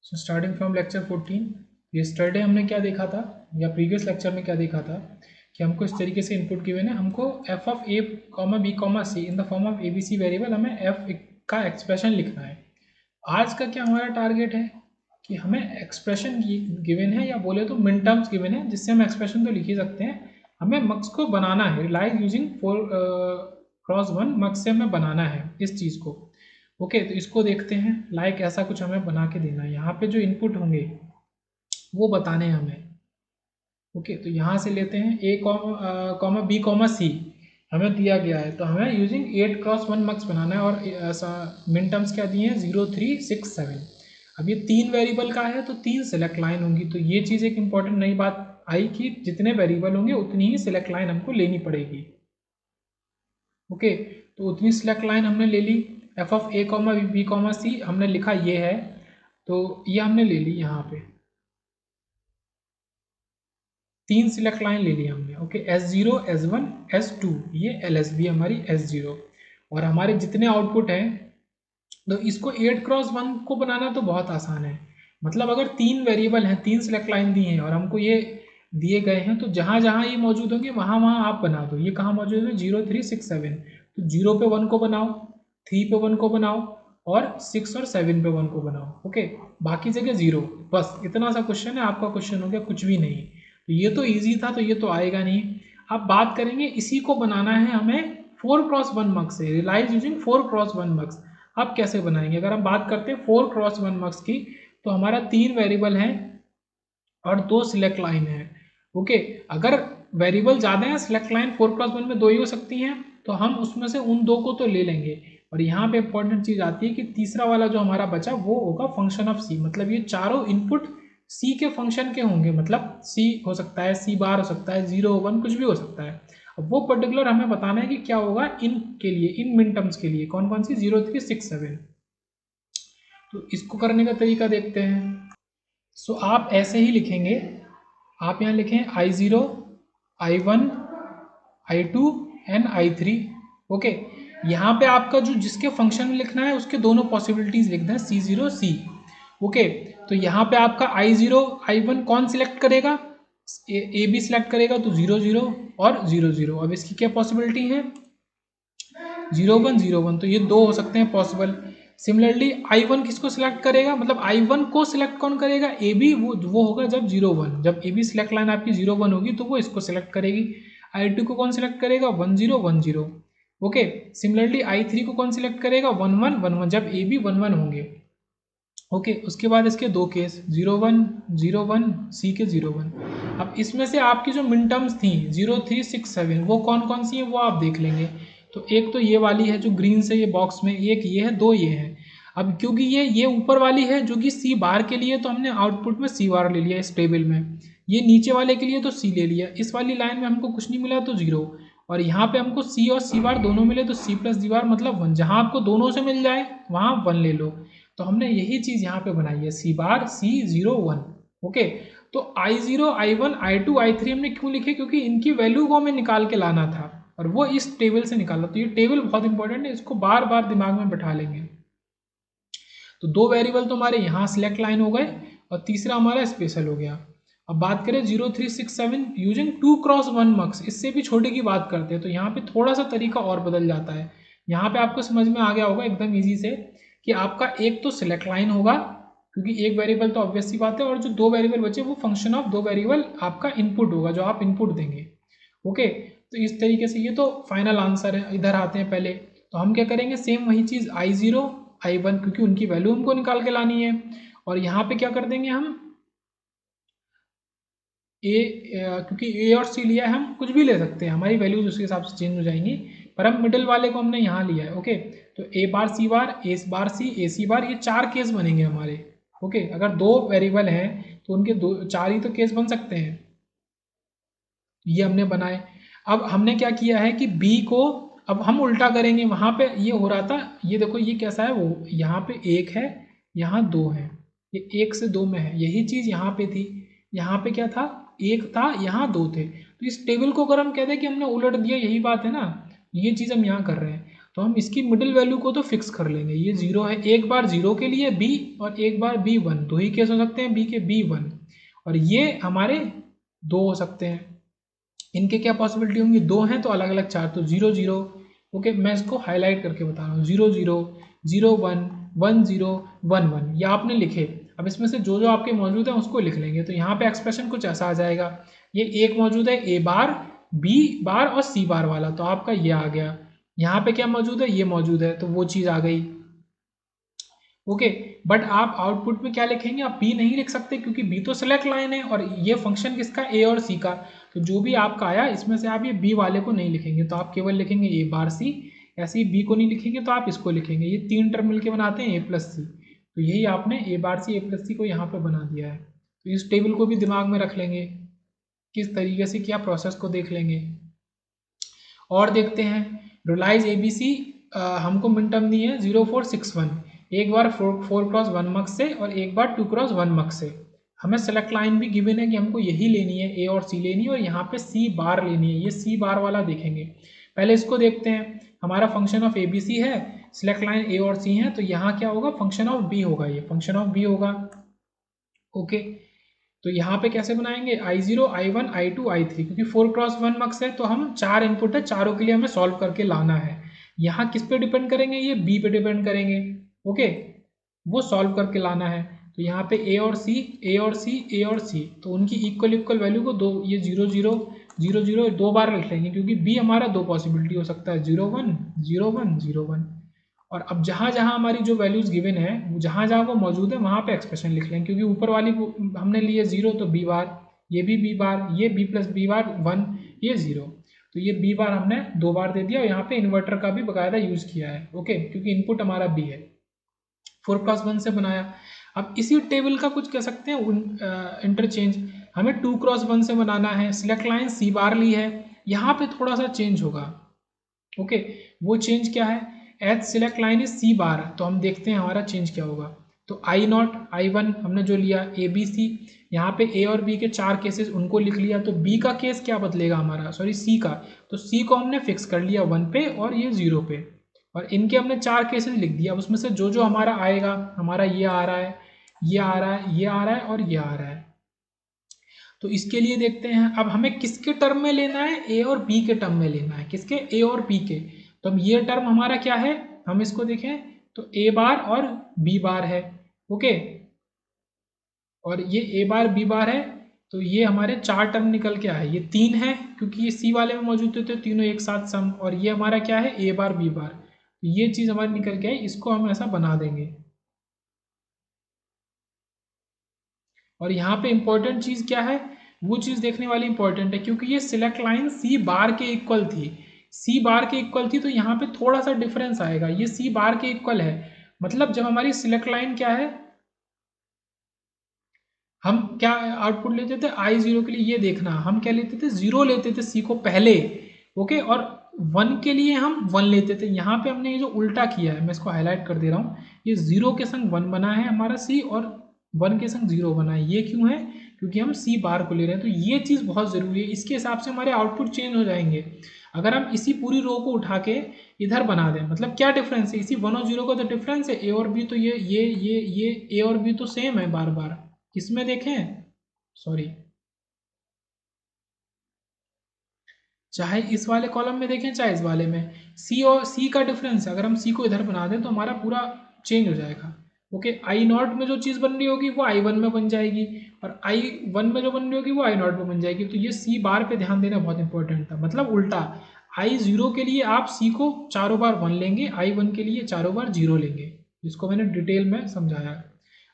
So starting from lecture 14, yesterday हमने क्या देखा था या प्रीवियस लेक्चर में क्या देखा था कि हमको इस तरीके से इनपुट गिवन है, हमको F of A comma B comma C in the form of A B C variable हमें एफ का एक्सप्रेशन लिखना है। आज का क्या हमारा टारगेट है कि हमें एक्सप्रेशन गिवन है या बोले तो मिन टर्म्स गिवन है, जिससे हम एक्सप्रेशन तो लिख ही सकते हैं, हमें मक्स को बनाना है। रिलाइज यूजिंग 4x1 मक्स से हमें बनाना है इस चीज़ को। ओके, तो इसको देखते हैं। लाइक ऐसा कुछ हमें बना के देना है। यहाँ पे जो इनपुट होंगे वो बताने हैं हमें। ओके, तो यहाँ से लेते हैं ए कॉमा बी कॉमा सी हमें दिया गया है, तो हमें यूजिंग 8x1 मक्स बनाना है। और ऐसा मिन टर्म्स क्या दिए हैं 0 3 6 7। अब ये 3 वेरिएबल का है तो 3 सिलेक्ट लाइन होंगी। तो ये चीज़ एक इंपॉर्टेंट नई बात आई कि जितने वेरिएबल होंगे उतनी ही सिलेक्ट लाइन हमको लेनी पड़ेगी। ओके, तो उतनी सिलेक्ट लाइन हमने ले ली। F of A comma B comma C हमने लिखा ये है, तो ये हमने ले ली। यहाँ पे 3 सिलेक्ट लाइन ले ली हमने। ओके, S0 S1 S2, ये LSB हमारी S0। और हमारे जितने आउटपुट हैं, तो इसको 8x1 को बनाना तो बहुत आसान है। मतलब अगर 3 वेरिएबल हैं, 3 सिलेक्ट लाइन दी हैं और हमको ये दिए गए हैं, तो जहाँ जहाँ ये मौजूद होंगे वहाँ वहाँ आप बना दो। ये कहाँ मौजूद है 0 3 6 7, तो 0 पे 1 को बनाओ, 3 पे 1 को बनाओ और 6 और 7 पे 1 को बनाओ। ओके, बाकी जगह 0। बस इतना सा क्वेश्चन है। आपका क्वेश्चन हो गया, कुछ भी नहीं। तो ये तो ईजी था, तो ये तो आएगा नहीं। अब बात करेंगे, इसी को बनाना है हमें 4x1 मक्स से। Realise using 4x1 mux. अब कैसे बनाएंगे? अगर हम बात करते हैं 4x1 मक्स की, तो हमारा 3 वेरिएबल हैं और 2 सिलेक्ट लाइन है। ओके, अगर वेरिएबल ज़्यादा है, सिलेक्ट लाइन 4x1 में 2 ही हो सकती हैं, तो हम उसमें से उन 2 को तो ले लेंगे। और यहाँ पे इंपॉर्टेंट चीज़ आती है कि तीसरा वाला जो हमारा बचा वो होगा फंक्शन ऑफ सी। मतलब ये चारों इनपुट सी के फंक्शन के होंगे। मतलब सी हो सकता है, सी बार हो सकता है, 0 1 कुछ भी हो सकता है। अब वो पर्टिकुलर हमें बताना है कि क्या होगा इन के लिए, इन मिन टर्म्स के लिए कौन कौन सी 0 3 6 7। तो इसको करने का तरीका देखते हैं। सो आप ऐसे ही लिखेंगे। आप यहाँ लिखें I0 I1 I2 and I3। Okay, यहाँ पे आपका जो जिसके फंक्शन में लिखना है उसके दोनों पॉसिबिलिटीज लिख दें, C0 C। ओके, तो यहाँ पे आपका I0 I1 कौन सिलेक्ट करेगा? ए बी सिलेक्ट करेगा, तो 0 0 और 0 0। अब इसकी क्या पॉसिबिलिटी है? 0 1 0 1, तो ये 2 हो सकते हैं पॉसिबल। सिमिलरली I1 किसको सिलेक्ट करेगा? मतलब I1 को सिलेक्ट कौन करेगा? A B. वो होगा जब 0 1, जब ए बी सिलेक्ट लाइन आपकी 0 1 होगी तो वो इसको सिलेक्ट करेगी। I2 को कौन सिलेक्ट करेगा? 1 0 1 0। ओके, सिमिलरली I3 को कौन सिलेक्ट करेगा? 1 1 1 1, जब ए बी 1 1 होंगे। ओके, उसके बाद इसके 2 केस 0 1 0 1, सी के 0 1। अब इसमें से आपकी जो मिन टर्म्स थी 0 3 6 7, वो कौन कौन सी हैं वो आप देख लेंगे। तो एक तो ये वाली है जो ग्रीन से ये बॉक्स में, एक ये है, 2 ये है। अब क्योंकि ये ऊपर वाली है जो कि सी बार के लिए, तो हमने आउटपुट में सी बार ले लिया इस टेबल में। ये नीचे वाले के लिए तो सी ले लिया। इस वाली लाइन में हमको कुछ नहीं मिला तो 0। और यहाँ पे हमको सी और सी बार दोनों मिले तो सी प्लस डी बार मतलब 1। जहाँ आपको दोनों से मिल जाए वहाँ 1 ले लो। तो हमने यही चीज़ यहाँ पे बनाई है, सी बार सी 0 1। ओके, तो I0 I1 I2 I3 हमने क्यों लिखे? क्योंकि इनकी वैल्यू को हमें निकाल के लाना था और वो इस टेबल से निकाला। तो ये टेबल बहुत इंपॉर्टेंट है, इसको बार बार दिमाग में बैठा लेंगे। तो 2 वेरिएबल तो हमारे यहाँ सिलेक्ट लाइन हो गए और तीसरा हमारा स्पेशल हो गया। अब बात करें 0 3 6 7 यूजिंग 2x1 मक्स, इससे भी छोटे की बात करते हैं। तो यहाँ पे थोड़ा सा तरीका और बदल जाता है। यहाँ पे आपको समझ में आ गया होगा एकदम ईजी से कि आपका एक तो सिलेक्ट लाइन होगा, क्योंकि एक वेरिएबल तो ऑब्वियस सी बात है, और जो 2 वेरिएबल बचे वो फंक्शन ऑफ 2 वेरिएबल आपका इनपुट होगा, जो आप इनपुट देंगे। ओके, तो इस तरीके से ये तो फाइनल आंसर है। इधर आते हैं पहले, तो हम क्या करेंगे? सेम वही चीज़ I0 I1, क्योंकि उनकी वैल्यू हमको निकाल के लानी है। और यहाँ पे क्या कर देंगे हम? क्योंकि ए और सी लिया है, हम कुछ भी ले सकते हैं, हमारी वैल्यूज उसके हिसाब से चेंज हो जाएंगी। पर हम मिडिल वाले को हमने यहाँ लिया है। ओके, तो ए बार सी बार, ए बार सी, ए सी बार, ये 4 केस बनेंगे हमारे। ओके, अगर 2 वेरिएबल हैं तो उनके 4 ही तो केस बन सकते हैं। ये हमने बनाए। अब हमने क्या किया है कि बी को अब हम उल्टा करेंगे। वहाँ पे ये हो रहा था, ये देखो ये कैसा है, वो यहाँ पे 1 है, यहाँ 2 है, ये 1 से 2 में है। यही चीज़ यहाँ पे थी, यहाँ पे क्या था? 1 था, यहाँ 2 थे। तो इस टेबल को अगर हम कहते हैं कि हमने उलट दिया, यही बात है ना, ये चीज़ हम यहाँ कर रहे हैं। तो हम इसकी मिडिल वैल्यू को तो फिक्स कर लेंगे, ये 0 है। एक बार 0 के लिए b और एक बार b 1, दो ही केस हो सकते हैं b के, b 1, और ये हमारे 2 हो सकते हैं। इनके क्या पॉसिबिलिटी होंगी, 2 हैं तो अलग अलग 4, तो 0 0। ओके, मैं इसको हाईलाइट करके बता रहा हूँ, 0 0 0 1 1 0 1 1, ये आपने लिखे। अब इसमें से जो जो आपके मौजूद है उसको लिख लेंगे। तो यहाँ पे एक्सप्रेशन कुछ ऐसा आ जाएगा, ये एक मौजूद है a बार, b बार और c बार वाला, तो आपका ये आ गया। यहाँ पे क्या मौजूद है, ये मौजूद है, तो वो चीज़ आ गई। ओके, बट आप आउटपुट में क्या लिखेंगे, आप बी नहीं लिख सकते क्योंकि बी तो सिलेक्ट लाइन है और ये फंक्शन किसका, ए और सी का। तो जो भी आपका आया इसमें से आप ये बी वाले को नहीं लिखेंगे, तो आप केवल लिखेंगे ए बार सी। ऐसे ही बी को नहीं लिखेंगे तो आप इसको लिखेंगे, ये 3 टर्म मिलके बनाते हैं ए प्लस सी। तो यही आपने ए बार सी ए प्लस सी को यहाँ पर बना दिया है। तो इस टेबल को भी दिमाग में रख लेंगे, किस तरीके से क्या प्रोसेस को देख लेंगे। और देखते हैं, रिलाइज ए बी सी हमको मिन टर्म दी है 0461, एक बार 4x1 मक से और एक बार 2x1 मक से। हमें सेलेक्ट लाइन भी गिवन है कि हमको यही लेनी है, ए और सी लेनी है, और यहाँ पे सी बार लेनी है, ये सी बार वाला देखेंगे। पहले इसको देखते हैं, हमारा function of A B C है, सिलेक्ट लाइन ए और सी है, तो यहाँ क्या होगा, फंक्शन ऑफ बी होगा, ये फंक्शन ऑफ बी होगा। ओके, तो यहाँ पे कैसे बनाएंगे, I0 I1 I2 I3, क्योंकि 4x1 मक्स है तो हम 4 इनपुट है, चारों के लिए हमें सॉल्व करके लाना है। यहाँ किस पे डिपेंड करेंगे, ये b पे डिपेंड करेंगे। ओके, वो सॉल्व करके लाना है। तो यहाँ पे a और c a और c a और c, तो उनकी इक्वल इक्वल वैल्यू को दो, ये 0 0 0 0 दो बार लिख लेंगे, क्योंकि b हमारा दो पॉसिबिलिटी हो सकता है, 0 1 0 1 0 1। और अब जहाँ जहाँ हमारी जो वैल्यूज गिवन है, जहाँ जहाँ वो मौजूद है वहाँ पे एक्सप्रेशन लिख लेंगे, क्योंकि ऊपर वाली हमने लिए 0 तो b बार, ये भी b बार, ये b प्लस b बार 1, ये 0, तो ये b बार हमने 2 बार दे दिया, और यहाँ पे इन्वर्टर का भी बाकायदा यूज किया है। ओके, क्योंकि इनपुट हमारा b है, 4x1 से बनाया। अब इसी टेबल का कुछ कह सकते हैं इंटरचेंज, हमें 2x1 से बनाना है, सिलेक्ट लाइन सी बार ली है, यहाँ पे थोड़ा सा चेंज होगा। ओके, वो चेंज क्या है, H select line is C bar, तो हम देखते हैं हमारा चेंज क्या होगा। तो आई नॉट आई वन हमने जो लिया, ए बी सी, यहाँ पे ए और बी के 4 केसेस उनको लिख लिया, तो बी का केस क्या बदलेगा हमारा, सॉरी सी का, तो सी को हमने फिक्स कर लिया 1 पे और ये 0 पे, और इनके हमने 4 केसेस लिख दिया। उसमें से जो जो हमारा आएगा, हमारा ये आ रहा है, ये आ रहा है, ये आ रहा है और ये आ रहा है। तो इसके लिए देखते हैं, अब हमें किसके टर्म में लेना है, ए और बी के टर्म में लेना है, किसके, ए और बी के। तो अब ये टर्म हमारा क्या है, हम इसको देखें तो ए बार और बी बार है। ओके, और ये ए बार बी बार है, तो ये हमारे 4 टर्म निकल के आए, ये 3 है क्योंकि ये सी वाले में मौजूद थे, तीनों एक साथ सम, और ये हमारा क्या है, ए बार बी बार, तो ये चीज़ हमारी निकल के आई, इसको हम ऐसा बना देंगे। और यहाँ पे इंपॉर्टेंट चीज़ क्या है, वो चीज़ देखने वाली इंपॉर्टेंट है, क्योंकि ये सिलेक्ट लाइन सी बार के इक्वल थी, सी बार के इक्वल थी, तो यहाँ पे थोड़ा सा डिफरेंस आएगा, ये सी बार के इक्वल है। मतलब जब हमारी सिलेक्ट लाइन क्या है, हम क्या आउटपुट लेते थे I0 के लिए, ये देखना, हम क्या लेते थे, 0 लेते थे सी को पहले। ओके, और 1 के लिए हम 1 लेते थे। यहाँ पे हमने ये जो उल्टा किया है, मैं इसको हाईलाइट कर दे रहा हूँ, ये 0 के संग 1 बना है हमारा सी, और 1 के संग 0 बना है। ये क्यों है, क्योंकि हम सी बार को ले रहे हैं। तो ये चीज़ बहुत ज़रूरी है, इसके हिसाब से हमारे आउटपुट चेंज हो जाएंगे। अगर हम इसी पूरी रो को उठा के इधर बना दें, मतलब क्या डिफरेंस है, इसी 1 और 0 का तो डिफरेंस है, ए और बी, तो ये ए और बी तो सेम है बार बार, किसमें देखें, सॉरी, चाहे इस वाले कॉलम में देखें चाहे इस वाले में, सी और सी का डिफरेंस है। अगर हम सी को इधर बना दें तो हमारा पूरा चेंज हो जाएगा। ओके, आई नॉट में जो चीज़ बन रही होगी वो आई वन में बन जाएगी, और आई वन में जो बन रही होगी वो आई नॉट में बन जाएगी। तो ये सी बार पे ध्यान देना बहुत इंपॉर्टेंट था, मतलब उल्टा, I0 के लिए आप सी को चारों बार 1 लेंगे, I1 के लिए चारों बार 0 लेंगे, जिसको मैंने डिटेल में समझाया।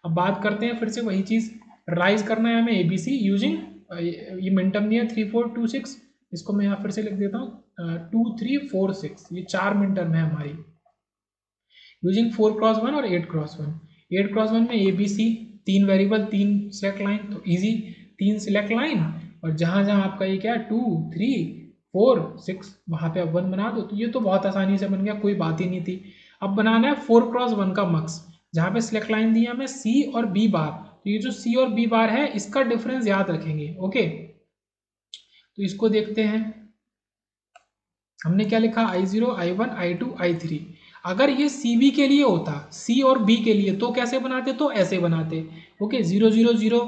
अब बात करते हैं फिर से वही चीज़, राइज करना है हमें ए बी सी यूजिंग, ये मिनटम दिया 3 4 2 6, इसको मैं यहाँ फिर से लिख देता हूँ 2 3 4 6, ये 4 मिन टर्म है हमारी, यूजिंग 4x1 और 8x1। 8x1 में A B C, 3 variable, 3 select line, तो इजी, 3 सिलेक्ट लाइन, और जहाँ जहाँ आपका ये क्या है 2 3 4 6, वहाँ पे आप 1 बना दो। तो ये तो बहुत आसानी से बन गया, कोई बात ही नहीं थी। अब बनाना है 4x1 का मक्स, जहाँ पे सिलेक्ट लाइन दी है हमें सी और बी बार, तो ये जो सी और बी बार है इसका डिफरेंस याद रखेंगे। ओके, तो इसको देखते हैं, हमने क्या लिखा, I0, I1, I2, I3। अगर ये CB के लिए होता, C और B के लिए, तो कैसे बनाते, तो ऐसे बनाते। ओके, 0 0 0।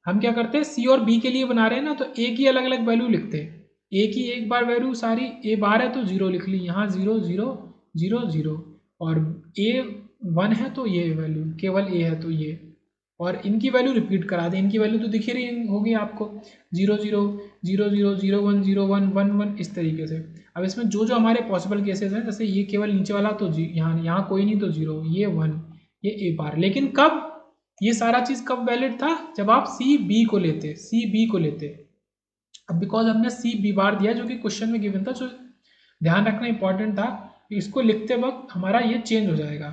हम क्या करते हैं, C और B के लिए बना रहे हैं ना, तो एक ही अलग अलग वैल्यू लिखते हैं। एक ही एक बार वैल्यू सारी, A बार है तो 0 लिख ली यहाँ, 0 0 0 0। और A1 है तो ये वैल्यू, केवल A है तो ये। और इनकी वैल्यू रिपीट करा दें, इनकी वैल्यू तो दिख ही रही होगी आपको, 0 0 0 0 0 1 0 1 1 1, इस तरीके से। अब इसमें जो जो हमारे पॉसिबल केसेस हैं, जैसे ये केवल नीचे वाला तो यहाँ यहाँ कोई नहीं तो 0, ये 1, ये A बार। लेकिन कब ये सारा चीज़ कब वैलिड था, जब आप सी बी को लेते, सी बी को लेते। अब बिकॉज हमने सी बी बार दिया जो कि क्वेश्चन में गिवन था, जो ध्यान रखना इंपॉर्टेंट था, इसको लिखते वक्त हमारा ये चेंज हो जाएगा।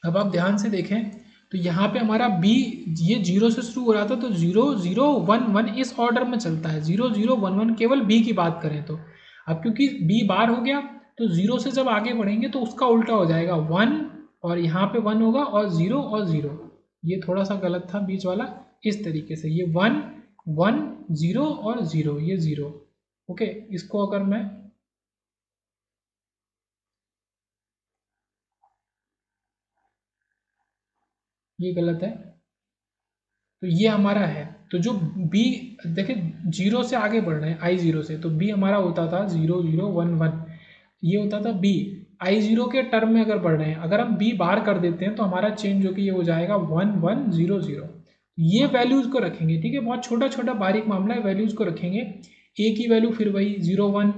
अब आप ध्यान से देखें तो यहाँ पे हमारा b, ये 0 से शुरू हो रहा था, तो 0 0 1 1 इस ऑर्डर में चलता है, 0 0 1 1 केवल b की बात करें तो। अब क्योंकि b बार हो गया, तो 0 से जब आगे बढ़ेंगे तो उसका उल्टा हो जाएगा, 1, और यहाँ पे 1 होगा, और 0 और 0। ये थोड़ा सा गलत था बीच वाला, इस तरीके से ये 1 1 0 और 0, ये 0। ओके, इसको अगर मैं, ये गलत है, तो ये हमारा है। तो जो b, देखिए 0 से आगे बढ़ रहे हैं, I0 से, तो b हमारा होता था 0 0 1 1, ये होता था b। I0 के टर्म में अगर बढ़ रहे हैं, अगर हम b बाहर कर देते हैं तो हमारा चेंज जो कि ये हो जाएगा 1 1 0 0। ये वैल्यूज को रखेंगे, ठीक है, बहुत छोटा छोटा बारीक मामला है, वैल्यूज को रखेंगे। a की वैल्यू फिर वही 0 1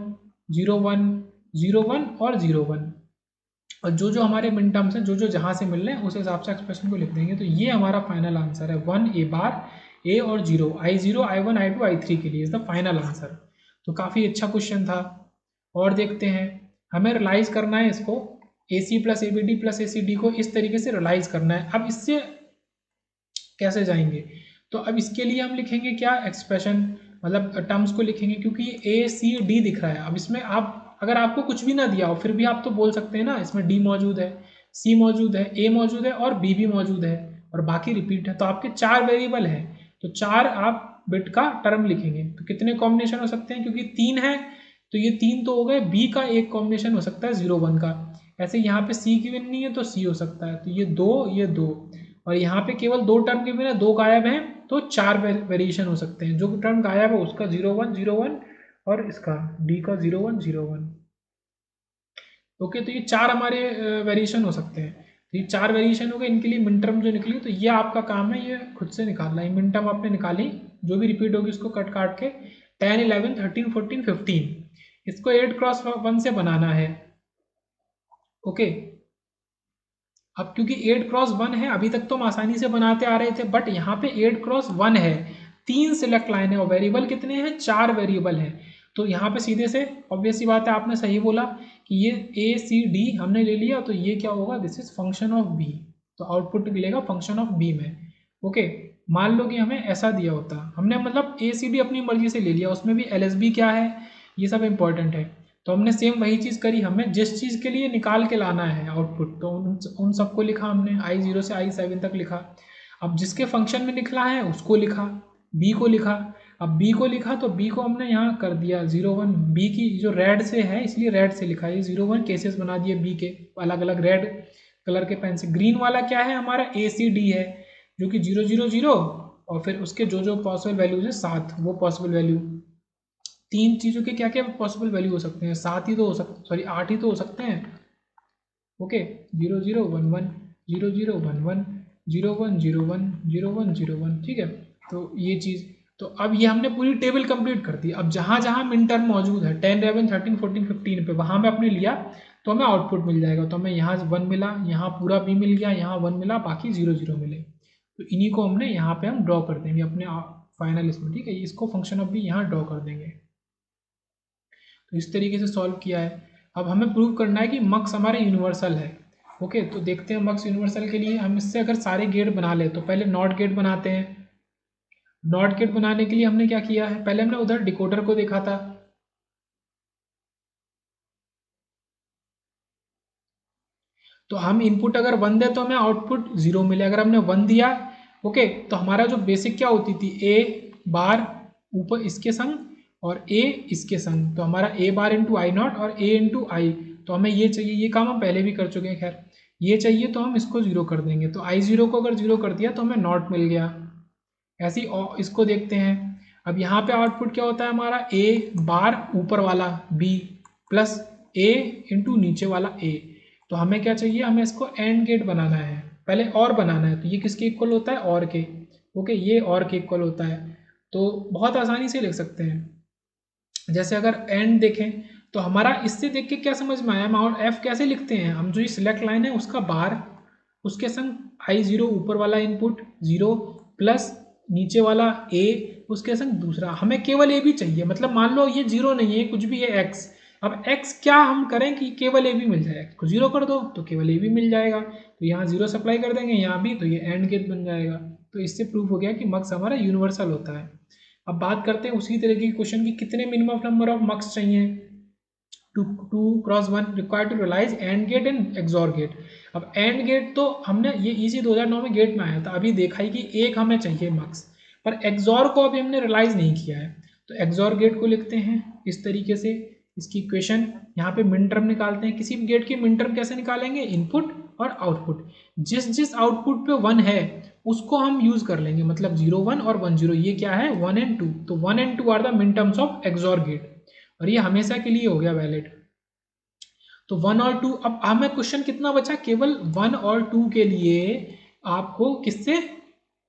0 1 0 1 और 0 1, और जो जो हमारे मिन टर्म्स हैं, जो जो जहाँ से मिल रहे हैं उस हिसाब से एक्सप्रेशन को लिख देंगे। तो ये हमारा फाइनल आंसर है, 1 A बार, A और 0, I0 I1 I2 I3 के लिए इज द फाइनल आंसर। तो काफ़ी अच्छा क्वेश्चन था। और देखते हैं, हमें रिलाइज करना है इसको, AC plus ABD plus ACD को इस तरीके से रिलाइज करना है। अब इससे कैसे जाएंगे, तो अब इसके लिए हम लिखेंगे क्या, एक्सप्रेशन, मतलब टर्म्स को लिखेंगे, क्योंकि ACD दिख रहा है। अब इसमें आप, अगर आपको कुछ भी ना दिया हो फिर भी आप तो बोल सकते हैं ना, इसमें D मौजूद है, C मौजूद है, A मौजूद है और B भी मौजूद है, और बाकी रिपीट है। तो आपके 4 वेरिएबल है, तो 4 आप बिट का टर्म लिखेंगे। तो कितने कॉम्बिनेशन हो सकते हैं, क्योंकि 3 है तो ये 3 तो हो गए, B का एक कॉम्बिनेशन हो सकता है 0 1 का। ऐसे यहाँ पे C की भी नहीं है तो C हो सकता है, तो ये 2 ये 2, और यहाँ पे केवल 2 टर्म के बिना 2 गायब हैं, तो 4 वेरिएशन हो सकते हैं। जो टर्म गायब है उसका 0 1 0 1, और इसका D का 0 1 0 1। ओके, तो ये 4 हमारे वेरिएशन हो सकते हैं। तो ये 4 वेरिएशन हो गए, इनके लिए मिन टर्म जो निकली, तो ये आपका काम है, ये खुद से निकालना है। मिन टर्म आपने निकाली, जो भी रिपीट होगी उसको कट काट के, 10 11 13 14 15, इसको 8 क्रॉस 1 से बनाना है। ओके, अब क्योंकि 8 क्रॉस 1 है, अभी तक तो हम आसानी से बनाते आ रहे थे, बट यहाँ पे 8 क्रॉस 1 है, 3 सिलेक्ट लाइन है, और वेरिएबल कितने हैं, 4 वेरिएबल हैं। तो यहाँ पे सीधे से ऑब्वियस सी बात है, आपने सही बोला कि ये ACD हमने ले लिया, तो ये क्या होगा, this is function of B। तो आउटपुट मिलेगा फंक्शन ऑफ B में। ओके, मान लो कि हमें ऐसा दिया होता, हमने मतलब ACD अपनी मर्जी से ले लिया, उसमें भी LSB क्या है, ये सब इंपॉर्टेंट है। तो हमने सेम वही चीज़ करी, हमें जिस चीज़ के लिए निकाल के लाना है आउटपुट, तो उन सबको लिखा हमने, I0 से I7 तक लिखा। अब जिसके फंक्शन में निकला है उसको लिखा, B को लिखा। अब B को लिखा तो B को हमने यहाँ कर दिया 0 1, B की जो रेड से है इसलिए रेड से लिखा, ये 0 1 केसेस बना दिए B के अलग अलग रेड कलर के पेन से। ग्रीन वाला क्या है, हमारा ACD है, जो कि 0 0 0, और फिर उसके जो जो पॉसिबल वैल्यूज है 7, वो पॉसिबल वैल्यू। 3 चीज़ों के क्या क्या पॉसिबल वैल्यू हो सकते हैं, 7 ही तो हो सकते, सॉरी 8 ही तो हो सकते हैं। ओके, 0 0 1 1 0 0 1 1 0 1 0 1 0 1 0 1, ठीक है। तो ये चीज़, तो अब ये हमने पूरी टेबल कंप्लीट कर दी। अब जहाँ जहाँ मिन टर्म मौजूद है 10 11 13 14 15 पे, वहाँ पे आपने लिया तो हमें आउटपुट मिल जाएगा। तो हमें यहाँ 1 मिला, यहाँ पूरा B मिल गया, यहाँ 1 मिला, बाकी 0 0 मिले। तो इन्हीं को हमने यहाँ पे हम ड्रॉ कर देंगे अपने फाइनल इसमें, ठीक है। इसको फंक्शन ऑफ B यहाँ ड्रॉ कर देंगे। तो इस तरीके से सॉल्व किया है। अब हमें प्रूव करना है कि मक्स हमारे यूनिवर्सल है। ओके, तो देखते हैं मक्स यूनिवर्सल के लिए हम इससे अगर सारे गेट बना ले, तो पहले नॉट गेट बनाते हैं। नॉट गेट बनाने के लिए हमने क्या किया है, पहले हमने उधर डिकोडर को देखा था। तो हम इनपुट अगर 1 दे तो हमें आउटपुट 0 मिले, अगर हमने 1 दिया। ओके, तो हमारा जो बेसिक क्या होती थी, A बार ऊपर इसके संग और a इसके संग, तो हमारा a bar into I not और a इंटू आई, तो हमें ये चाहिए, ये काम हम पहले भी कर चुके हैं, खैर ये चाहिए तो हम इसको 0 कर देंगे, तो आई 0 को अगर 0 कर दिया तो हमें नॉट मिल गया। ऐसे ही इसको देखते हैं। अब यहाँ पे आउटपुट क्या होता है हमारा, a बार ऊपर वाला b प्लस a इंटू नीचे वाला a, तो हमें क्या चाहिए, हमें इसको एंड गेट बनाना है, पहले और बनाना है, तो ये किसके इक्वल होता है, और के, ओके ये और के इक्वल होता है, तो बहुत आसानी से लिख सकते हैं। जैसे अगर एंड देखें तो हमारा इससे देख के क्या समझ में आया, हम और एफ कैसे लिखते हैं, हम जो ये सिलेक्ट लाइन है उसका बार, उसके संग आई 0 ऊपर वाला इनपुट 0 प्लस नीचे वाला a, उसके संग दूसरा, हमें केवल a भी चाहिए, मतलब मान लो ये 0 नहीं है, कुछ भी है x, अब x क्या हम करें कि केवल a भी मिल जाए, x को 0 कर दो तो केवल a भी मिल जाएगा, तो यहाँ 0 सप्लाई कर देंगे यहाँ भी, तो ये एंड गेट बन जाएगा। तो इससे प्रूफ हो गया कि मक्स हमारा यूनिवर्सल होता है। अब बात करते हैं उसी तरह की क्वेश्चन की, कितने मिनिमम नंबर ऑफ मक्स चाहिए, 2 × 1 required to realise AND gate and XOR gate. अब एंड गेट तो हमने ये इसी 2009 में गेट में आया था, अभी देखा ही कि एक हमें चाहिए मक्स, पर एक्सॉर को अभी हमने रियलाइज नहीं किया है, तो एक्सॉर गेट को लिखते हैं इस तरीके से, इसकी इक्वेशन यहाँ पे मिन टर्म निकालते हैं। किसी भी गेट की मिन टर्म कैसे निकालेंगे, इनपुट और आउटपुट, जिस जिस आउटपुट पे 1 है उसको हम यूज कर लेंगे, मतलब 0 1 और 1 0, ये क्या है 1 and 2, तो 1 and 2 आर द मिन टर्म्स ऑफ एक्सॉर गेट, और ये हमेशा के लिए हो गया वैलिड। तो 1 और 2, अब हमें क्वेश्चन कितना बचा, केवल 1 और 2 के लिए आपको किससे,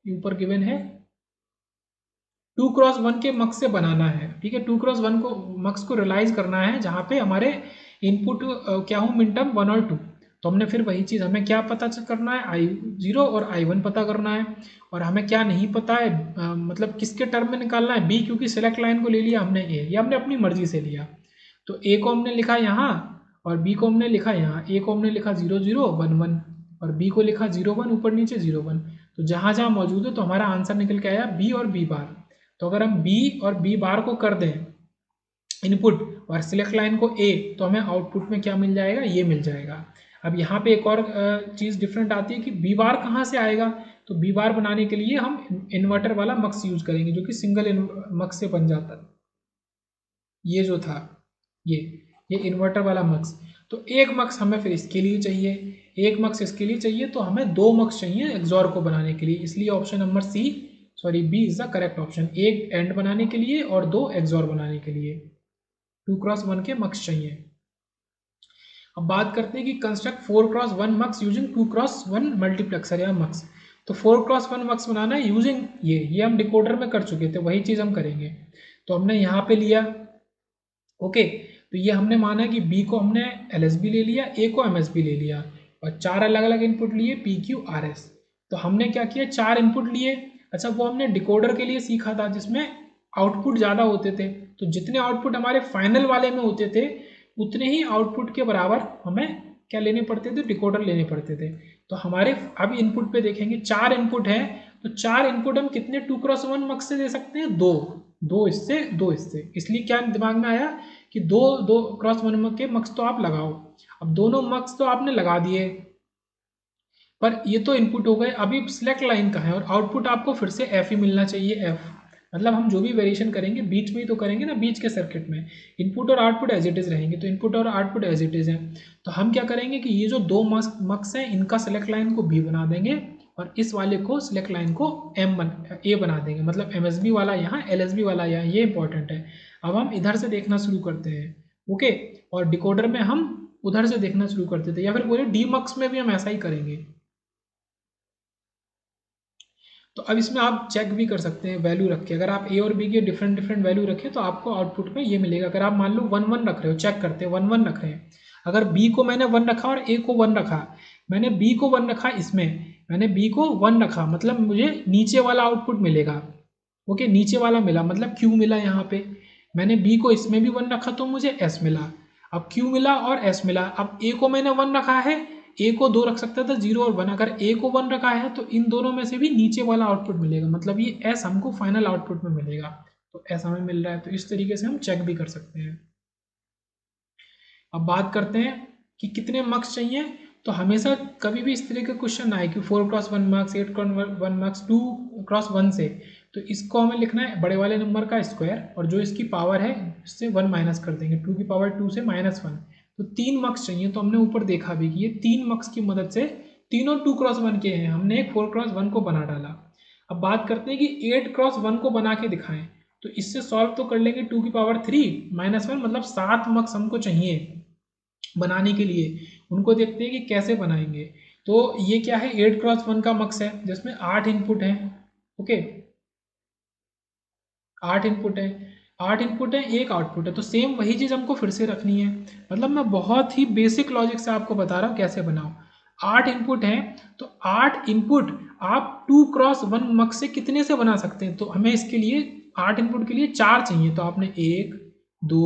ऊपर गिवन है 2 × 1 के मक्स से बनाना है, ठीक है, 2 × 1 को मक्स को रियलाइज करना है, जहाँ पे हमारे इनपुट क्या हो, मिन टर्म 1 और 2, तो हमने फिर वही चीज़, हमें क्या पता करना है, I0 और I1 पता करना है, और हमें क्या नहीं पता है, मतलब किसके टर्म में निकालना है, B, क्योंकि सिलेक्ट लाइन को ले लिया हमने A, ये हमने अपनी मर्जी से लिया, तो A को हमने लिखा यहाँ और B को हमने लिखा यहाँ, A को हमने लिखा 0 0 1 1 और B को लिखा 0 1 ऊपर नीचे 0 1, तो जहाँ जहाँ मौजूद है तो हमारा आंसर निकल के आया B और B बार। तो अगर हम B और B बार को कर दें इनपुट और सिलेक्ट लाइन को A, तो हमें आउटपुट में क्या मिल जाएगा, ये मिल जाएगा। अब यहाँ पे एक और चीज़ डिफरेंट आती है कि B बार कहाँ से आएगा, तो B बार बनाने के लिए हम इन्वर्टर वाला मक्स यूज करेंगे, जो कि सिंगल मक्स से बन जाता है, ये जो था ये इन्वर्टर वाला मक्स, तो एक मक्स हमें फिर इसके लिए चाहिए, एक मक्स इसके लिए चाहिए, तो हमें 2 मक्स चाहिए एक्सॉर को बनाने के लिए, इसलिए option number B is the correct option, एक एंड बनाने के लिए और 2 एक्सॉर बनाने के लिए 2 × 1 के मक्स चाहिए। अब बात करते हैं कि कंस्ट्रक्ट 4 × 1 मक्स यूजिंग 2 × 1 मल्टीप्लेक्सर या मक्स, तो 4 × 1 मक्स बनाना है यूजिंग ये हम डिकोडर में कर चुके थे, वही चीज़ हम करेंगे, तो हमने यहाँ पे लिया, ओके, तो ये हमने माना कि B को हमने LSB ले लिया, A को MSB ले लिया, और 4 अलग अलग इनपुट लिए PQ RS, तो हमने क्या किया, 4 इनपुट लिए। अच्छा, वो हमने डिकोडर के लिए सीखा था जिसमें आउटपुट ज़्यादा होते थे, तो जितने आउटपुट हमारे फाइनल वाले में होते थे उतने ही आउटपुट के बराबर हमें क्या लेने पड़ते थे, डिकोडर लेने पड़ते थे। तो हमारे अब इनपुट पे देखेंगे 4 इनपुट है, तो 4 इनपुट हम कितने 2 × 1 मक्स से दे सकते हैं, दो इससे, इसलिए क्या दिमाग में आया कि 2 × 1 के मक्स तो आप लगाओ। अब दोनों मक्स तो आपने लगा दिए, पर ये तो इनपुट हो गए, अभी सिलेक्ट लाइन का है और आउटपुट आपको फिर से एफ ही मिलना चाहिए, एफ, मतलब हम जो भी वेरिएशन करेंगे बीच में ही तो करेंगे ना, बीच के सर्किट में इनपुट और आउटपुट एज इट इज रहेंगे, तो इनपुट और आउटपुट एज इट इज है, तो हम क्या करेंगे कि ये जो 2 मक्स हैं इनका सिलेक्ट लाइन को बी बना देंगे और इस वाले को सिलेक्ट लाइन को ए बना देंगे, मतलब MSB वाला यहाँ LSB वाला यहाँ, ये इंपॉर्टेंट है। अब हम इधर से देखना शुरू करते हैं, ओके, और डिकोडर में हम उधर से देखना शुरू करते थे, या फिर बोले डी मक्स में भी हम ऐसा ही करेंगे। तो अब इसमें आप चेक भी कर सकते हैं वैल्यू रख के, अगर आप ए और बी के डिफरेंट वैल्यू रखें तो आपको आउटपुट में ये मिलेगा। अगर आप मान लो 1 1 रख रहे हो, चेक करते हैं 1 1 रख रहे हैं, अगर बी को मैंने 1 रखा और ए को 1 रखा, मैंने बी को 1 रखा, इसमें मैंने बी को 1 रखा, मतलब मुझे नीचे वाला आउटपुट मिलेगा, ओके, नीचे वाला मिला मतलब क्यू मिला यहाँ पे, मैंने बी को इसमें भी 1 रखा तो मुझे एस मिला, अब क्यू मिला और एस मिला। अब ए को मैंने 1 रखा है, ए को 2 रख सकता था 0 और 1, अगर ए को 1 रखा है तो इन दोनों में से भी नीचे वाला आउटपुट मिलेगा, मतलब ये एस हमको फाइनल आउटपुट में मिलेगा, तो एस हमें मिल रहा है, तो इस तरीके से हम चेक भी कर सकते हैं। अब बात करते हैं कि कितने मार्क्स चाहिए, तो हमेशा कभी भी इस तरह के क्वेश्चन आए कि 4 × 1 मार्क्स, 8 × 1 मार्क्स, 2 × 1 से, तो इसको हमें लिखना है बड़े वाले नंबर का स्क्वायर, और जो इसकी पावर है इससे 1 माइनस कर देंगे, 2 की पावर 2 से -1। तो 3 मक्स चाहिए। तो हमने ऊपर देखा भी कि ये 3 मक्स की मदद से तीनों 2x1 के हैं, हमने एक 4x1 को बना डाला। अब बात करते हैं कि 8x1 को बना के दिखाएं। तो इससे सॉल्व तो कर लेंगे, 2 की पावर 3 -1 मतलब 7 मक्स हमको चाहिए बनाने के लिए। उनको देखते हैं कि कैसे बनाएंगे। तो ये क्या है, 8x1 का मक्स है जिसमें 8 इनपुट है। ओके, 8 इनपुट है, एक आउटपुट है। तो सेम वही चीज़ हमको फिर से रखनी है। मतलब मैं बहुत ही बेसिक लॉजिक से आपको बता रहा हूँ कैसे बनाओ। 8 इनपुट हैं, तो 8 इनपुट आप 2x1 मक्स से कितने से बना सकते हैं? तो हमें इसके लिए 8 इनपुट के लिए 4 चाहिए। तो आपने 1 2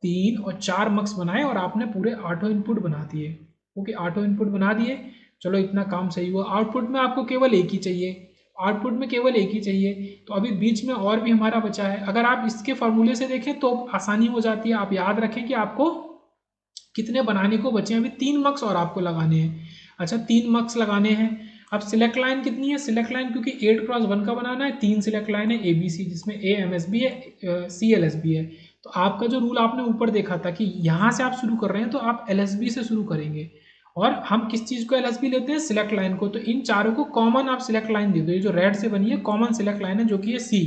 3 और 4 मक्स बनाए और आपने पूरे 8 इनपुट बना दिए। ओके, 8 इनपुट बना दिए। चलो इतना काम सही हुआ। आउटपुट में आपको केवल एक ही चाहिए, आउटपुट में केवल एक ही चाहिए। तो अभी बीच में और भी हमारा बचा है। अगर आप इसके फॉर्मूले से देखें तो आसानी हो जाती है। आप याद रखें कि आपको कितने बनाने को बचे हैं। अभी 3 मक्स और आपको लगाने हैं। अच्छा, 3 मक्स लगाने हैं। अब सिलेक्ट लाइन कितनी है? सिलेक्ट लाइन क्योंकि 8x1 का बनाना है, 3 सिलेक्ट लाइन है ABC, जिसमें AMSB है, CLSB है। तो आपका जो रूल आपने ऊपर देखा था कि यहाँ से आप शुरू कर रहे हैं तो आप LSB से शुरू करेंगे। और हम किस चीज़ को LSB लेते हैं? सिलेक्ट लाइन को। तो इन चारों को कॉमन आप सिलेक्ट लाइन दे दो। ये जो रेड से बनी है कॉमन सिलेक्ट लाइन है, जो कि है C।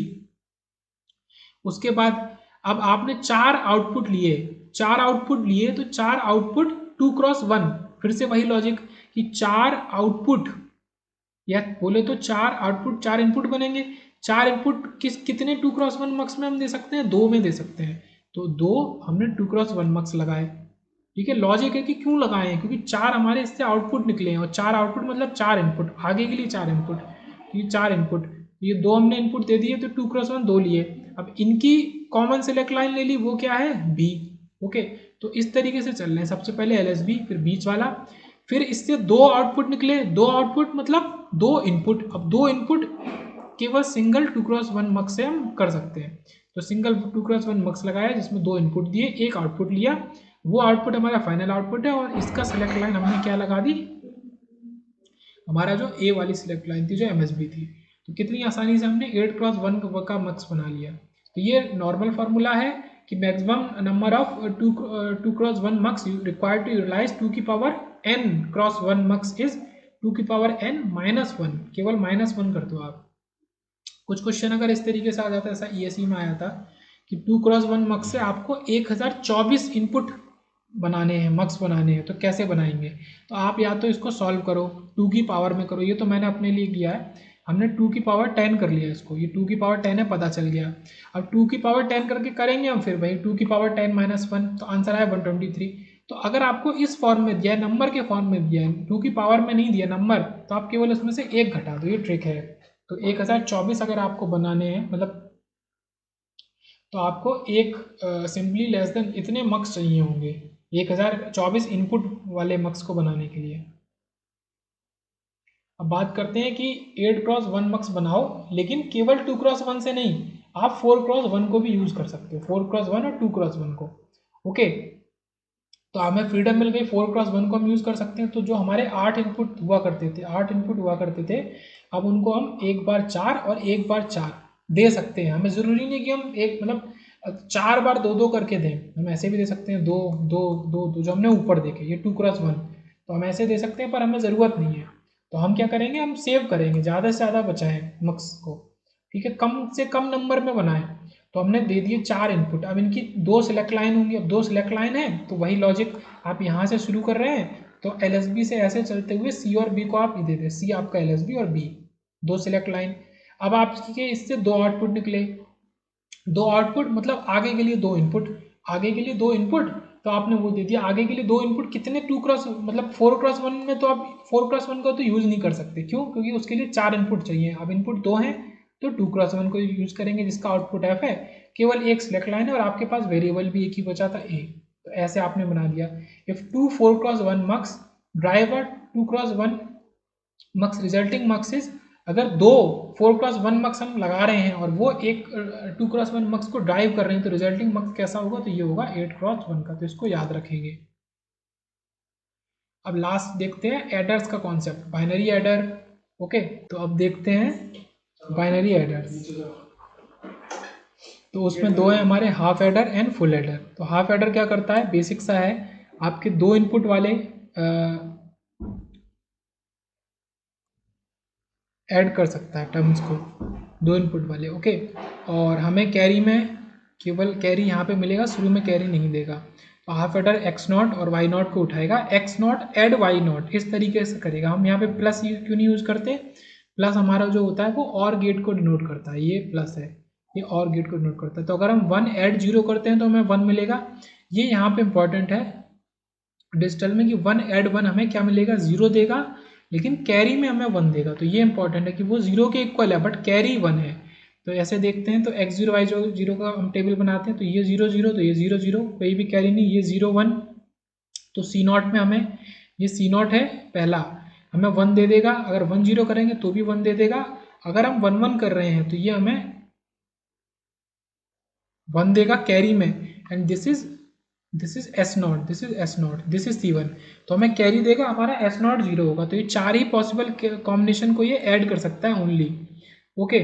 उसके बाद अब आपने 4 आउटपुट लिए, 4 आउटपुट लिए तो 4 आउटपुट 2x1। फिर से वही लॉजिक कि 4 आउटपुट, या बोले तो 4 आउटपुट 4 इनपुट बनेंगे। 4 इनपुट कितने 2x1 मक्स में हम दे सकते हैं? 2 में दे सकते हैं। तो 2 हमने 2x1 मक्स लगाए। ठीक है, लॉजिक है कि क्यों लगाए हैं, क्योंकि 4 हमारे इससे आउटपुट निकले हैं, और 4 आउटपुट मतलब 4 इनपुट, आगे के लिए 4 इनपुट। ये 4 इनपुट, ये 2 हमने इनपुट दे दिए, तो 2x1 2 लिए। अब इनकी कॉमन सेलेक्ट लाइन ले ली, वो क्या है? B। ओके, तो इस तरीके से चल रहे हैं। सबसे पहले LSB, फिर बीच वाला, फिर इससे 2 आउटपुट निकले। 2 आउटपुट मतलब 2 इनपुट। अब 2 इनपुट केवल सिंगल 2x1 मक्स से हम कर सकते हैं। तो सिंगल 2x1 मक्स लगाया जिसमें 2 इनपुट दिए, एक आउटपुट लिया। वो आउटपुट हमारा फाइनल आउटपुट है, और इसका सिलेक्ट लाइन हमने क्या लगा दी? हमारा जो A वाली सिलेक्ट लाइन थी, जो MSB थी। तो कितनी आसानी से हमने 8x1 का मक्स बना लिया। तो ये नॉर्मल फार्मूला है कि maximum number of 2x1 mux required to utilize 2 की power n cross 1 mux is 2 की पावर n -1। केवल -1 कर दो आप। कुछ क्वेश्चन अगर इस तरीके से आ जाता है, ऐसा ESE में आया था कि 2x1 मक्स से आपको 1024 इनपुट बनाने हैं, मक्स बनाने हैं, तो कैसे बनाएंगे? तो आप या तो इसको सॉल्व करो, 2 की पावर में करो। ये तो मैंने अपने लिए किया है, हमने 2 की पावर 10 कर लिया इसको। ये 2 की पावर 10 है, पता चल गया। अब 2 की पावर 10 करके करेंगे हम, फिर भाई 2 की पावर 10 -1, तो आंसर आया 123। तो अगर आपको इस फॉर्म में दिया है, नंबर के फॉर्म में दिया है, 2 की पावर में नहीं दिया नंबर, तो आप केवल उसमें से एक घटा दो। ये ट्रिक है। तो 1024 अगर आपको बनाने हैं, मतलब तो आपको एक सिंपली लेस देन इतने मक्स चाहिए होंगे 1024 इनपुट वाले मक्स को बनाने के लिए। अब बात करते हैं कि 8x1 मक्स बनाओ, लेकिन केवल 2x1 से नहीं, आप 4x1 को भी यूज कर सकते हो, 4x1 और 2x1 को। ओके, तो हमें फ्रीडम मिल गई, 4x1 को हम यूज कर सकते हैं। तो जो हमारे 8 इनपुट हुआ करते थे, 8 इनपुट हुआ करते थे, अब उनको हम एक बार 4 और एक बार 4 दे सकते हैं। हमें जरूरी नहीं कि हम एक मतलब 4 बार 2 2 करके दें, हम ऐसे भी दे सकते हैं 2 2 2 2, जो हमने ऊपर देखे ये 2x1, तो हम ऐसे दे सकते हैं, पर हमें ज़रूरत नहीं है। तो हम क्या करेंगे, हम सेव करेंगे, ज़्यादा से ज़्यादा बचाएं मक्स को। ठीक है, कम से कम नंबर में बनाएं। तो हमने दे दिए 4 इनपुट। अब इनकी 2 सिलेक्ट लाइन होंगी। अब 2 सिलेक्ट लाइन है तो वही लॉजिक, आप यहाँ से शुरू कर रहे हैं, तो LSB से ऐसे चलते हुए C और B को आप दे दें, C आपका LSB और B 2 सिलेक्ट लाइन। अब आपके इससे 2 आउटपुट निकले। 2 आउटपुट मतलब आगे के लिए 2 इनपुट, आगे के लिए 2 इनपुट, तो आपने वो दे दिया। आगे के लिए 2 इनपुट कितने? 2x मतलब 4x1 में, तो आप 4x1 का तो यूज़ नहीं कर सकते। क्यों? क्योंकि उसके लिए 4 इनपुट चाहिए। अब इनपुट 2 हैं, तो 2x1 को यूज करेंगे, जिसका आउटपुट f है। केवल एक सिलेक्ट लाइन है, और आपके पास वेरिएबल भी एक ही बचा था a। तो ऐसे आपने बना दिया। If 2 4x1 mux driver 2x1 mux resulting mux is, अगर 2 4x1 मक्स हम लगा रहे हैं और वो एक 2x1 मक्स को ड्राइव कर रहे हैं, तो रिजल्टिंग मक्स कैसा होगा? तो ये होगा 8x1 का। तो इसको याद रखेंगे। अब लास्ट देखते हैं एडर्स का कॉन्सेप्ट, बाइनरी एडर। ओके, तो अब देखते हैं बाइनरी एडर्स। तो उसमें दो है हमारे, half adder and full adder. तो हाफ एडर क्या करता है, बेसिक सा है, आपके दो इनपुट वाले ऐड कर सकता है टर्म्स को, दो इनपुट वाले, ओके। और हमें कैरी में केवल कैरी यहाँ पे मिलेगा, शुरू में कैरी नहीं देगा। तो हाफ एडर एक्स नॉट और वाई नॉट को उठाएगा, X naught add Y naught इस तरीके से करेगा। हम यहाँ पे प्लस क्यों नहीं यूज करते, प्लस हमारा जो होता है वो और गेट को डिनोट करता है, ये प्लस है, ये और गेट को डिनोट करता है। तो अगर हम वन एड जीरो करते हैं तो हमें वन मिलेगा। ये यहाँ पे इंपॉर्टेंट है डिजिटल में कि वन एड वन हमें क्या मिलेगा, जीरो देगा, लेकिन कैरी में हमें वन देगा। तो ये इंपॉर्टेंट है कि वो जीरो के इक्वल है बट कैरी वन है। तो ऐसे देखते हैं, तो एक्स जीरो वाई जीरो का हम टेबल बनाते हैं, तो ये जीरो जीरो, तो ये जीरो जीरो, कोई भी कैरी नहीं, ये जीरो वन। तो सी नॉट में हमें, ये सी नॉट है पहला, हमें वन दे देगा, अगर वन जीरो करेंगे तो भी वन दे देगा। अगर हम वन वन कर रहे हैं तो ये हमें वन देगा कैरी में। And this is S naught, this is S naught, this is C one. तो हमें कैरी देगा, हमारा एस नॉट जीरो होगा। तो ये चार ही पॉसिबल कॉम्बिनेशन को ये ऐड कर सकता है ओनली, ओके।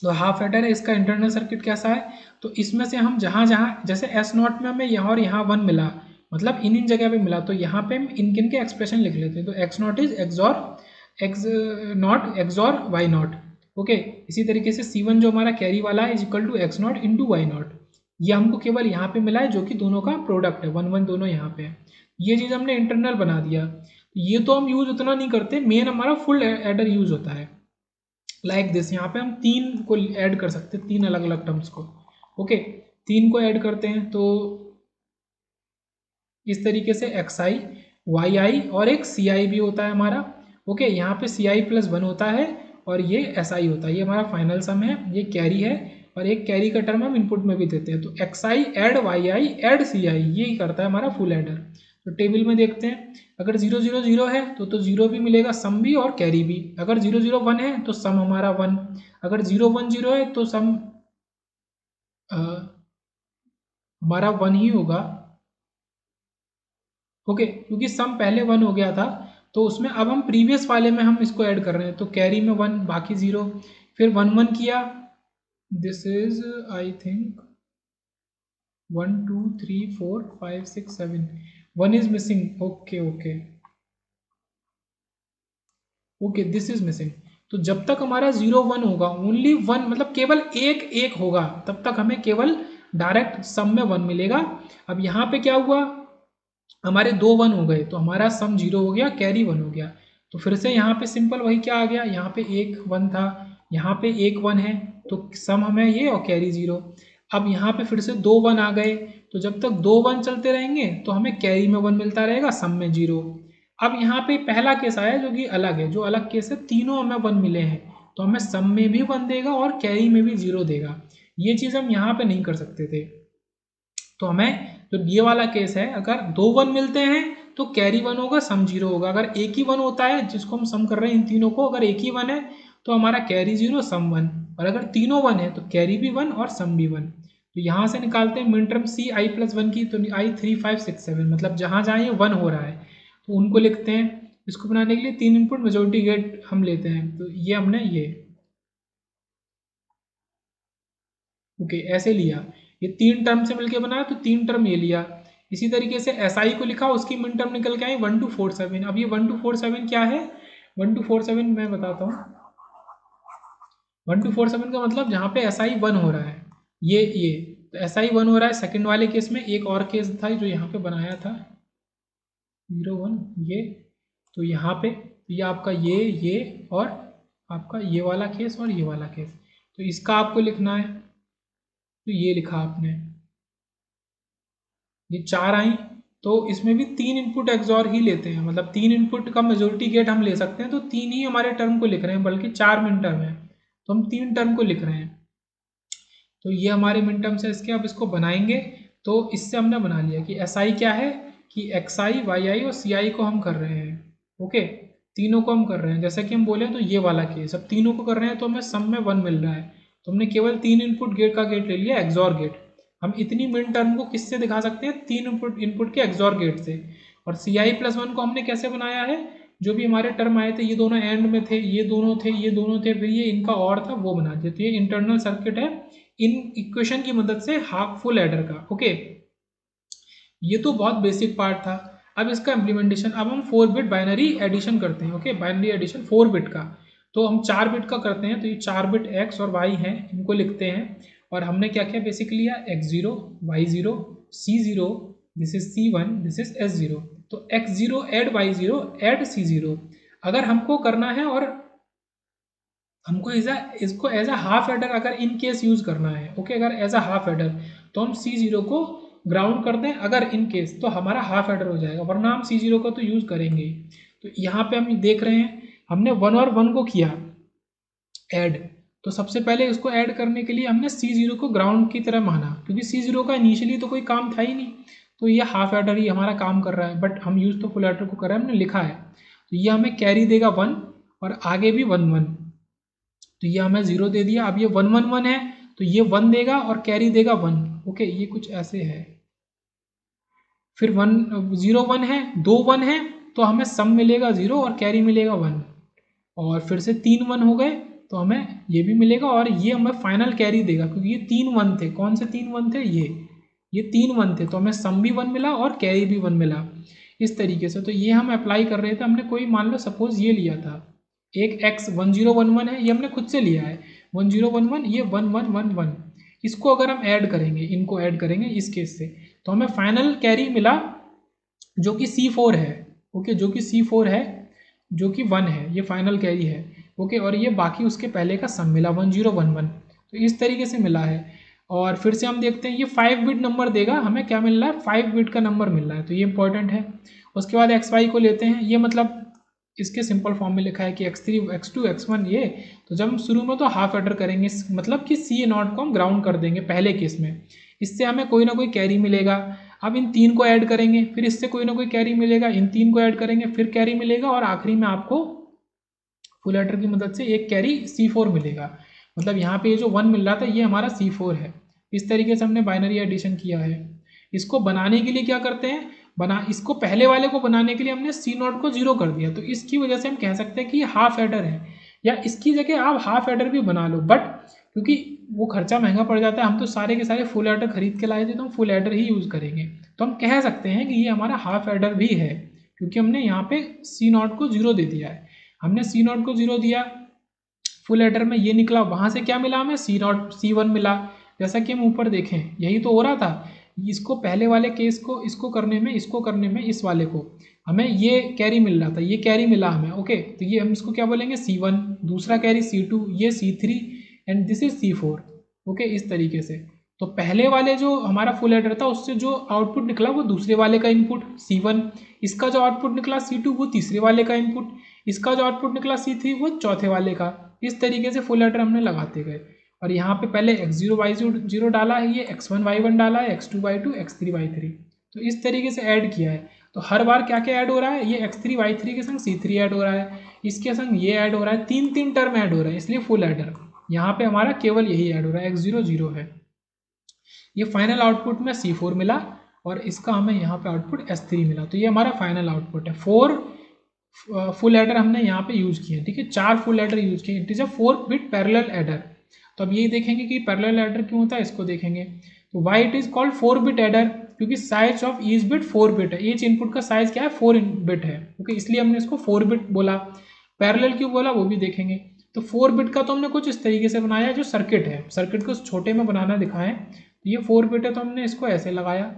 तो हाफ एडर है, इसका इंटरनल सर्किट कैसा है, तो इसमें से हम जहाँ जहाँ, जैसे एस नॉट में हमें यहाँ और यहाँ वन मिला, मतलब इन जगह पे मिला, तो यहाँ पे हम इन किन के एक्सप्रेशन लिख लेते हैं। तो X naught is X naught XOR Y naught, okay. इसी तरीके से सी वन जो हमारा कैरी वाला है is equal to X naught into Y naught. ये हमको केवल यहाँ पे मिला है जो कि दोनों का प्रोडक्ट है, वन वन दोनों यहाँ पे है। ये चीज़ हमने इंटरनल बना दिया। ये तो हम यूज उतना नहीं करते, मेन हमारा फुल एडर यूज होता है लाइक दिस। यहाँ पे हम तीन को ऐड कर सकते हैं, तीन अलग अलग टर्म्स को, ओके। तीन को ऐड करते हैं तो इस तरीके से एक्स आई वाई आई और एक सी आई भी होता है हमारा, ओके। यहाँ पे सी आई प्लस वन होता है और ये एस आई होता है, ये हमारा फाइनल सम है, ये कैरी है। और एक कैरी का टर्म हम इनपुट में भी देते हैं। तो एक्स आई एड वाई आई एड सी आई, ये करता है हमारा फुल एडर। तो टेबल में देखते हैं, अगर जीरो जीरो जीरो है तो जीरो भी मिलेगा, सम भी और कैरी भी। अगर जीरो जीरो वन है तो सम हमारा वन, अगर जीरो वन जीरो है तो सम हमारा वन ही होगा, ओके। क्योंकि सम पहले वन हो गया था, तो उसमें अब हम प्रीवियस वाले में हम इसको ऐड कर रहे हैं। तो कैरी में वन, बाकी जीरो, फिर वन वन किया, this is I think 1 2 3 4 5 6 7, one is missing, okay okay okay, this is missing. तो जब तक हमारा जीरो वन होगा, ओनली वन, मतलब केवल एक एक होगा, तब तक हमें केवल डायरेक्ट सम में वन मिलेगा। अब यहाँ पे क्या हुआ, हमारे दो वन हो गए, तो हमारा सम जीरो हो गया, कैरी वन हो गया। तो फिर से यहाँ पे सिंपल वही क्या आ गया, यहाँ पे एक वन था, यहाँ पे एक वन है, तो सम हमें ये और कैरी जीरो। अब यहाँ पे फिर से दो वन आ गए, तो जब तक दो वन चलते रहेंगे तो हमें कैरी में वन मिलता रहेगा, सम में जीरो। अब यहाँ पे पहला केस आया जो कि अलग है, जो अलग केस है, तीनों हमें वन मिले हैं, तो हमें सम में भी वन देगा और कैरी में भी जीरो देगा। ये चीज़ हम यहाँ पे नहीं कर सकते थे। तो हमें जो ये वाला केस है, अगर दो वन मिलते हैं तो कैरी वन होगा, सम जीरो होगा। अगर एक ही वन होता है जिसको हम सम कर रहे हैं इन तीनों को, अगर एक ही वन है तो हमारा कैरी जीरो सम वन, और अगर तीनों वन है तो कैरी भी वन और सम भी वन। तो यहाँ से निकालते हैं मिन टर्म सी आई प्लस वन की, तो आई 3 5 6 7, मतलब जहाँ जहाँ ये वन हो रहा है तो उनको लिखते हैं। इसको बनाने के लिए तीन इनपुट मेजोरिटी गेट हम लेते हैं, तो ये हमने ये ओके ऐसे लिया, ये तीन टर्म से मिलके बनाया, तो तीन टर्म ये लिया। इसी तरीके से एस आई को लिखा, उसकी मिन टर्म निकल के आई 1247। अब ये 1247 क्या है, 1247 मैं बताता हूँ। 1247 का मतलब जहाँ पे एस आई वन हो रहा है, ये तो एस आई वन हो रहा है। सेकंड वाले केस में एक और केस था जो यहाँ पे बनाया था 01, ये, तो यहाँ पे ये आपका ये और आपका ये वाला केस और ये वाला केस, तो इसका आपको लिखना है। तो ये लिखा आपने, ये चार आई, तो इसमें भी तीन इनपुट एक्सॉर ही लेते हैं, मतलब तीन इनपुट का मेजोरिटी गेट हम ले सकते हैं। तो तीन ही हमारे टर्म को लिख रहे हैं, बल्कि चार मिन टर्म है, तो हम तीन टर्म को लिख रहे हैं। तो ये हमारे मिन टर्म्स है इसके। अब इसको बनाएंगे, तो इससे हमने बना लिया कि एस आई क्या है, कि एक्स आई वाई आई और सी आई को हम कर रहे हैं, ओके। तीनों को हम कर रहे हैं, जैसे कि हम बोले तो ये वाला केस, अब तीनों को कर रहे हैं तो हमें सम में वन मिल रहा है। तो हमने केवल तीन इनपुट गेट का गेट ले लिया, एक्सॉर गेट। हम इतनी मिन टर्म को किससे दिखा सकते हैं, तीन इनपुट के एक्सॉर गेट से। और सी आई प्लस वन को हमने कैसे बनाया है, जो भी हमारे टर्म आए थे ये दोनों एंड में थे, ये दोनों थे, ये दोनों थे, फिर ये इनका और था वो बना दिया। तो ये इंटरनल सर्किट है इन इक्वेशन की मदद से हाफ फुल एडर का। ओके, ये तो बहुत बेसिक पार्ट था। अब इसका इम्प्लीमेंटेशन, अब हम 4 बिट बाइनरी एडिशन करते हैं। ओके, बाइनरी एडिशन 4 बिट का, तो हम 4 बिट का करते हैं। तो ये 4 बिट एक्स और वाई हैं, इनको लिखते हैं। और हमने क्या क्या बेसिक लिया, x0, y0, c0, this is c1, this is s0। तो x0 add y0 add c0 अगर हमको करना है, और हमको इसको एज अ हाफ एडर अगर इन केस यूज करना है। ओके, अगर एज अ हाफ एडर तो हम C0 को ग्राउंड कर दें अगर इन केस, तो हमारा हाफ एडर हो जाएगा, वरना हम C0 को तो यूज करेंगे। तो यहाँ पे हम देख रहे हैं हमने 1 और 1 को किया ऐड। तो सबसे पहले इसको ऐड करने के लिए हमने C0 को ग्राउंड की तरह माना, क्योंकि C0 का इनिशियली तो कोई काम था ही नहीं, तो ये हाफ एडर ही हमारा काम कर रहा है, बट हम यूज तो फुल एडर को कर रहे हैं, हमने लिखा है। तो ये हमें कैरी देगा 1 और आगे भी 1 1। तो ये हमें 0 दे दिया। अब ये 1 1 1 है, तो ये 1 देगा और कैरी देगा 1। ओके, ये कुछ ऐसे है। फिर 1 0 1 है, 2 1 है, तो हमें सम मिलेगा 0 और कैरी मिलेगा 1। और फिर से 3 1 हो गए, तो हमें ये भी मिलेगा और ये हमें फाइनल कैरी देगा, क्योंकि ये 3 1 थे। कौन से 3 1 थे, ये 3 1 थे, तो हमें सम भी 1 मिला और कैरी भी 1 मिला, इस तरीके से। तो ये हम अप्लाई कर रहे थे। हमने कोई मान लो सपोज ये लिया था, एक x 1011 है, ये हमने खुद से लिया है 1011, ये 1111। इसको अगर हम ऐड करेंगे, इनको ऐड करेंगे इस केस से, तो हमें फाइनल कैरी मिला जो कि C4 है। ओके, जो कि C4 है, जो कि 1 है, ये फाइनल कैरी है। ओके, और ये बाकी उसके पहले का सम मिला 1011। तो इस तरीके से मिला है। और फिर से हम देखते हैं ये 5 बिट नंबर देगा, हमें क्या मिल रहा है, 5 बिट का नंबर मिल रहा है, तो ये इंपॉर्टेंट है। उसके बाद एक्स वाई को लेते हैं, ये मतलब इसके सिंपल फॉर्म में लिखा है कि x3 x2 x1 ये। तो जब हम शुरू में तो हाफ एडर करेंगे, मतलब कि C0 को हम ग्राउंड कर देंगे पहले केस में, इससे हमें कोई ना कोई कैरी मिलेगा। अब इन 3 को ऐड करेंगे, फिर इससे कोई ना कोई कैरी मिलेगा, इन 3 को ऐड करेंगे, फिर कैरी मिलेगा, और आखिरी में आपको फुल एडर की मदद से एक कैरी C4 मिलेगा। मतलब यहाँ पे ये जो 1 मिल रहा था ये हमारा C4 है। इस तरीके से हमने बाइनरी एडिशन किया है। इसको बनाने के लिए क्या करते हैं, इसको पहले वाले को बनाने के लिए हमने C0 को 0 कर दिया, तो इसकी वजह से हम कह सकते हैं कि ये हाफ एडर है। या इसकी जगह आप हाफ एडर भी बना लो, बट क्योंकि वो खर्चा महंगा पड़ जाता है, हम तो सारे के सारे फुल एडर खरीद के लाए थे, तो हम फुल एडर ही यूज़ करेंगे। तो हम कह सकते हैं कि ये हमारा हाफ एडर भी है, क्योंकि हमने यहाँ पे C0 को 0 दे दिया है। हमने C0 को 0 दिया, फुल एडर में ये निकला, वहाँ से क्या मिला हमें, C0 C1 मिला। जैसा कि हम ऊपर देखें यही तो हो रहा था। इसको पहले वाले केस को इसको करने में इस वाले को हमें ये कैरी मिल रहा था, ये कैरी मिला हमें। ओके, तो ये हम इसको क्या बोलेंगे, C1, दूसरा कैरी C2, ये C3 and this is C4। Okay, इस तरीके से। तो पहले वाले जो हमारा फुल एडर था उससे जो आउटपुट निकला वो दूसरे वाले का इनपुट C1, इसका जो आउटपुट निकला C2 वो तीसरे वाले का इनपुट, इसका जो आउटपुट निकला C3 वो चौथे वाले का। इस तरीके से फुल एडर हमने लगाते गए। और यहाँ पे पहले x0 y0 डाला है, ये x1 y1 डाला है, x2 y2 x3 y3। तो इस तरीके से ऐड किया है। तो हर बार क्या क्या ऐड हो रहा है, ये x3 y3 के संग C3 ऐड हो रहा है, इसके संग ये ऐड हो रहा है, 3 टर्म ऐड हो रहा है, इसलिए फुल एडर। यहाँ पे हमारा केवल यही ऐड हो रहा है, x0 0 है। ये फाइनल आउटपुट में C4 मिला और इसका हमें यहाँ पे आउटपुट S3 मिला। तो ये हमारा फाइनल आउटपुट है। 4 फुल एडर हमने यहाँ पे यूज किए, ठीक है, 4 फुल एडर यूज किए। It is a 4 bit parallel adder. तो अब यही देखेंगे कि पैरेलल एडर क्यों होता है, इसको देखेंगे। तो why it is called 4 bit adder, क्योंकि size of each bit 4 bit है, ईच इनपुट का साइज क्या है 4 बिट है। ओके, इसलिए हमने इसको 4 बिट बोला। पैरेलल क्यों बोला वो भी देखेंगे। तो 4 बिट का तो हमने कुछ इस तरीके से बनाया, जो सर्किट है, सर्किट को छोटे में बनाना दिखाएं। तो ये 4 बिट है, तो हमने इसको ऐसे लगाया,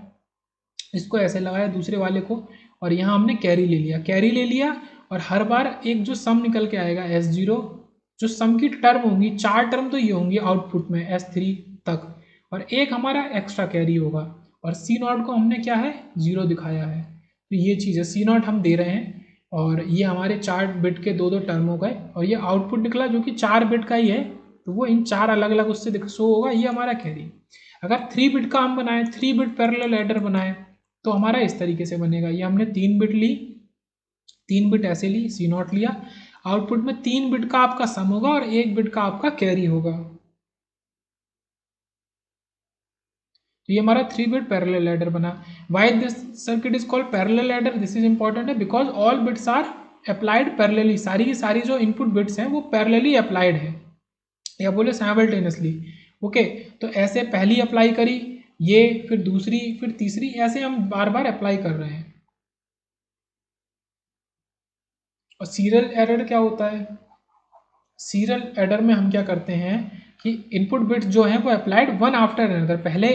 इसको ऐसे लगाया दूसरे वाले को, और यहाँ हमने कैरी ले लिया, कैरी ले लिया। और हर बार एक जो सम निकल के आएगा S0, जो सम की टर्म होंगी, 4 टर्म तो ये होंगी आउटपुट में S3 तक, और एक हमारा एक्स्ट्रा कैरी होगा। और C0 को हमने क्या है 0 दिखाया है। तो ये चीज़ है, C0 हम दे रहे हैं, और ये हमारे 4 बिट के 2 टर्म हो गए, और ये आउटपुट निकला जो कि 4 बिट का ही है, तो वो इन 4 अलग अलग उससे शो होगा, ये हमारा कैरी। अगर 3 बिट का हम बनाए, 3 बिट पैरेलल एडर बनाए, तो हमारा इस तरीके से बनेगा। ये हमने 3 बिट ली, 3 बिट ऐसे ली, C0 लिया, आउटपुट में 3 बिट का आपका सम होगा और 1 बिट का आपका कैरी होगा। तो ये हमारा 3 बिट पैरेलल लैडर बना। Why this circuit is called parallel adder, this is important है because all bits are applied parallelly, सारी की सारी जो इनपुट बिट्स हैं वो पैरेलली अप्लाइड है, या बोले साइमल्टेनियसली। ओके, तो ऐसे पहली अप्लाई करी ये, फिर दूसरी, फिर तीसरी, ऐसे हम बार बार अप्लाई कर रहे हैं। और सीरियल एरर क्या होता है? सीरियल एडर में हम क्या करते हैं कि इनपुट बिट्स जो है वो अप्लाइड वन आफ्टर अनदर, पहले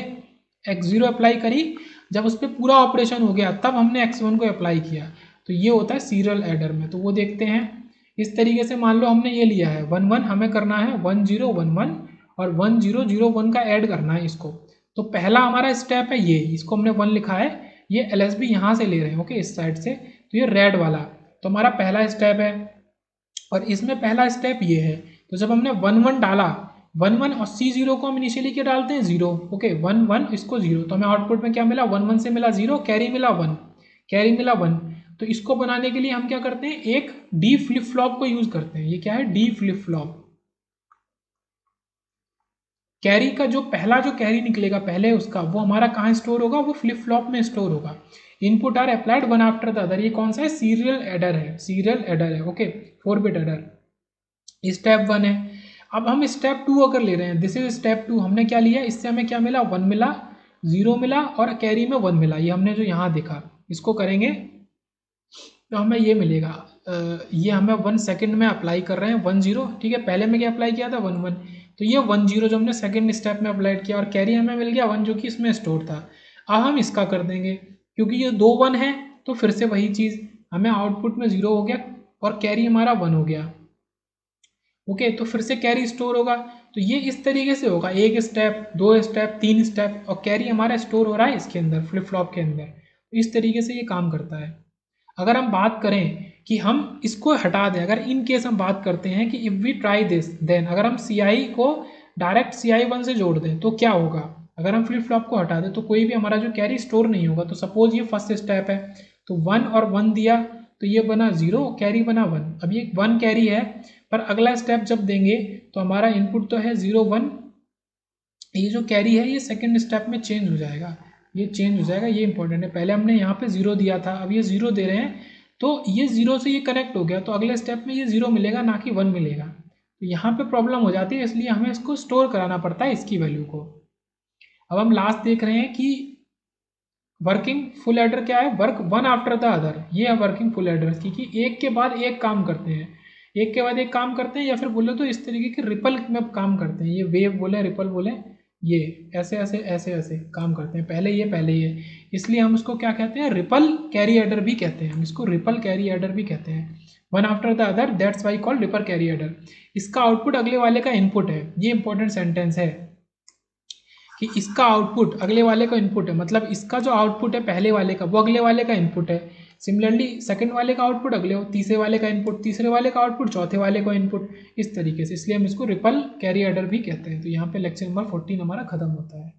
x0 अप्लाई करी, जब उस पर पूरा ऑपरेशन हो गया तब हमने x1 को अप्लाई किया, तो ये होता है सीरियल एडर में। तो वो देखते हैं इस तरीके से। मान लो हमने ये लिया है 1 1, हमें करना है 1 0 1 1 और 1 0 0 1 का ऐड करना है इसको। तो पहला हमारा स्टेप है ये, इसको हमने 1 लिखा है, ये LSB यहाँ से ले रहे हैं, ओके, इस साइड से, तो ये रेड वाला, तो हमारा पहला स्टेप है। और इसमें पहला स्टेप ये है, तो जब हमने 1 1 डाला, 1 1 और C0 को हम इनिशियली क्या डालते हैं 0, ओके, 1 1 इसको 0, तो हमें आउटपुट में क्या मिला, 1 1 से मिला 0, कैरी मिला 1, कैरी मिला 1। तो इसको बनाने के लिए हम क्या करते हैं, एक डी फ्लिप फ्लॉप को यूज करते हैं। ये क्या है, डी फ्लिप फ्लॉप। कैरी का जो पहला जो कैरी निकलेगा पहले उसका, वो हमारा कहाँ स्टोर होगा, वो फ्लिप फ्लॉप में स्टोर होगा। Input are applied one after the other, ये कौन सा है, सीरियल एडर है, सीरियल एडर है, ओके, 4 बिट एडर। स्टेप 1 है। अब हम स्टेप 2 अगर ले रहे हैं, दिस इज स्टेप 2, हमने क्या लिया, इससे हमें क्या मिला, 1 मिला, 0 मिला और कैरी में 1 मिला, ये हमने जो यहाँ देखा, इसको करेंगे तो हमें ये मिलेगा। ये हमें 1 सेकेंड में अप्लाई कर रहे हैं 1 0, ठीक है, पहले में क्या अप्लाई किया था 1 1, तो ये 1 0 जो हमने सेकेंड स्टेप में अप्लाई किया, और कैरी हमें मिल गया 1 जो कि इसमें स्टोर था। अब हम इसका कर देंगे, क्योंकि ये 2 1 है, तो फिर से वही चीज़, हमें आउटपुट में 0 हो गया और कैरी हमारा 1 हो गया, ओके, तो फिर से कैरी स्टोर होगा। तो ये इस तरीके से होगा, एक स्टेप, 2 स्टेप, 3 स्टेप, और कैरी हमारा स्टोर हो रहा है इसके अंदर, फ्लिप फ्लॉप के अंदर। तो इस तरीके से ये काम करता है। अगर हम बात करें कि हम इसको हटा दें, अगर इन केस हम बात करते हैं कि if we try this then, अगर हम CI को डायरेक्ट CI1 से जोड़ दें तो क्या होगा, अगर हम फ्लिप फ्लॉप को हटा दें तो कोई भी हमारा जो कैरी स्टोर नहीं होगा। तो सपोज ये फर्स्ट स्टेप है, तो 1 और 1 दिया, तो ये बना 0, कैरी बना 1। अब ये 1 कैरी है, पर अगला स्टेप जब देंगे तो हमारा इनपुट तो है 0 1, ये जो कैरी है ये सेकेंड स्टेप में चेंज हो जाएगा, ये चेंज हो जाएगा, ये इंपॉर्टेंट है। पहले हमने यहाँ पे 0 दिया था, अब ये 0 दे रहे हैं, तो ये 0 से ये कनेक्ट हो गया, तो अगले स्टेप में ये 0 मिलेगा, ना कि 1 मिलेगा। तो यहाँ पे प्रॉब्लम हो जाती है, इसलिए हमें इसको स्टोर कराना पड़ता है, इसकी वैल्यू को। अब हम लास्ट देख रहे हैं कि वर्किंग फुल एडर क्या है, work one after the other, ये है वर्किंग फुल एडर की, कि एक के बाद एक काम करते हैं, एक के बाद एक काम करते हैं, या फिर बोले तो इस तरीके के रिपल में काम करते हैं। ये वेव बोले, रिपल बोले, ये ऐसे ऐसे ऐसे ऐसे काम करते हैं, पहले ये, इसलिए हम उसको क्या कहते हैं, रिपल कैरी एडर भी कहते हैं, हम इसको रिपल कैरी एडर भी कहते हैं, one after the other, that's why called ripple carry adder. इसका आउटपुट अगले वाले का इनपुट है, ये इंपॉर्टेंट सेंटेंस है कि इसका आउटपुट अगले वाले का इनपुट है, मतलब इसका जो आउटपुट है पहले वाले का, वो अगले वाले का इनपुट है। सिमिलरली सेकंड वाले का आउटपुट अगले, तीसरे वाले का इनपुट, तीसरे वाले का आउटपुट चौथे वाले का इनपुट, इस तरीके से, इसलिए हम इसको रिपल कैरी एडर भी कहते हैं। तो यहाँ पे लेक्चर नंबर 14 हमारा खत्म होता है।